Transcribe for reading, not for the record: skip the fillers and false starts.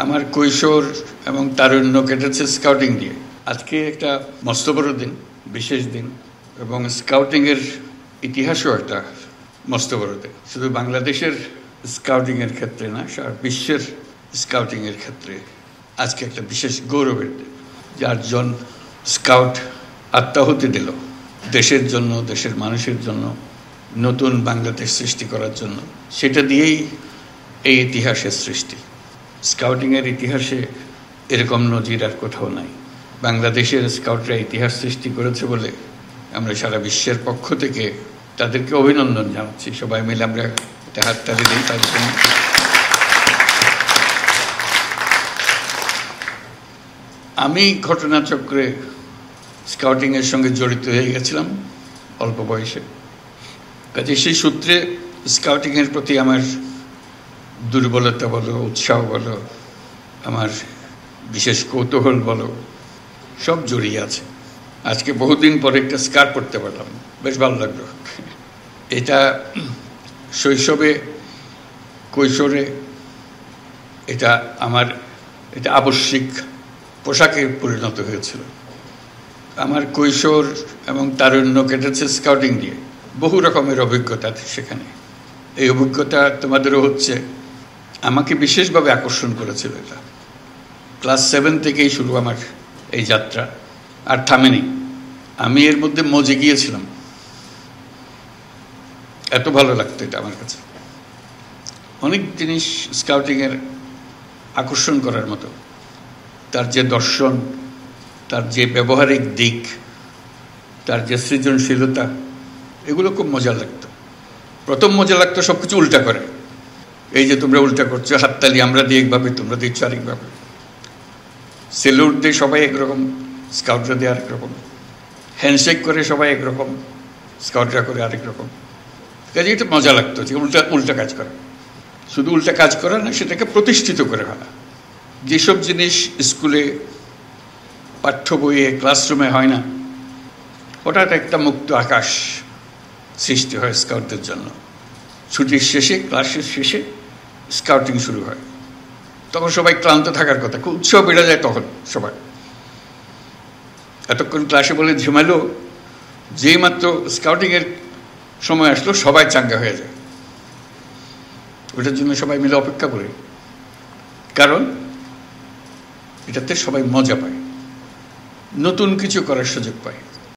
আমার কৈশোর এবং তারুণ্য কেটেছে স্কাউটিং দিয়ে। আজকে একটা মস্ত বড় দিন, বিশেষ দিন, এবং স্কাউটিংয়ের ইতিহাসও একটা মস্ত বড় দিন। শুধু বাংলাদেশের স্কাউটিংয়ের ক্ষেত্রে না, সারা বিশ্বের স্কাউটিংয়ের ক্ষেত্রে আজকে একটা বিশেষ গৌরবের দিন। 4 জন স্কাউট আত্মাহুতি দিল দেশের জন্য, দেশের মানুষের জন্য, নতুন বাংলাদেশ সৃষ্টি করার জন্য। সেটা দিয়েই এই ইতিহাসের সৃষ্টি। স্কাউটিংয়ের ইতিহাসে এরকম নজির আর কোথাও নাই। বাংলাদেশের স্কাউটরা ইতিহাস সৃষ্টি করেছে বলে আমরা সারা বিশ্বের পক্ষ থেকে তাদেরকে অভিনন্দন জানাচ্ছি। সবাই মিলে আমরা একটা হাততালি দিই তাদের জন্য। আমি ঘটনাচক্রে স্কাউটিংয়ের সঙ্গে জড়িত হয়ে গেছিলাম অল্প বয়সে। কাজে সেই সূত্রে স্কাউটিংয়ের প্রতি আমার দুর্বলতা বলো, উৎসাহ বলো, আমার বিশেষ কৌতূহল বলো, সব জড়িয়ে আছে। আজকে বহুদিন পরে একটা স্কার্ট পরতে পারলাম, বেশ ভালো লাগলো। এটা শৈশবে, কৈশোরে এটা আমার আবশ্যিক পোশাকে পরিণত হয়েছিল। আমার কৈশোর এবং তারুণ্য কেটেছে স্কাউটিং দিয়ে। বহু রকমের অভিজ্ঞতা সেখানে। এই অভিজ্ঞতা তোমাদেরও হচ্ছে। আমাকে বিশেষভাবে আকর্ষণ করেছিল এটা। ক্লাস 7 থেকেই শুরু আমার এই যাত্রা, আর থামেনি। আমি এর মধ্যে মজে গিয়েছিলাম, এত ভালো লাগতো এটা আমার কাছে। অনেক জিনিস স্কাউটিংয়ের আকর্ষণ করার মতো। তার যে দর্শন, তার যে ব্যবহারিক দিক, তার যে সৃজনশীলতা, এগুলো খুব মজা লাগতো। প্রথম মজা লাগতো সব কিছু উল্টা করে। এই যে তোমরা উল্টা করছো, হাততালি আমরা দিই একভাবে, তোমরা দিচ্ছ আরেকভাবে। সেলুট দিয়ে সবাই একরকম, স্কাউটরা দিয়ে আরেক রকম। হ্যান্ডশেক করে সবাই একরকম, স্কাউটরা করে আরেক রকম। কাজে এটা মজা লাগতো যে উল্টা কাজ করা। শুধু উল্টা কাজ করা না, সেটাকে প্রতিষ্ঠিত করে ফেলা। যেসব জিনিস স্কুলে, পাঠ্য বইয়ে, ক্লাসরুমে হয় না, হঠাৎ একটা মুক্ত আকাশ সৃষ্টি হয় স্কাউটদের জন্য। ছুটির শেষে, ক্লাসের শেষে স্কাউটিং শুরু হয়। তখন সবাই ক্লান্ত থাকার কথা, খুব উৎসাহ বেড়ে যায় তখন সবাই। এতক্ষণ ক্লাসে বলে ঝিমালো, যেই মাত্র স্কাউটিংয়ের সময় আসলো সবাই চাঙ্গা হয়ে যায়। ওটার জন্য সবাই মিলে অপেক্ষা করে, কারণ এটাতে সবাই মজা পায়, নতুন কিছু করার সুযোগ পায়।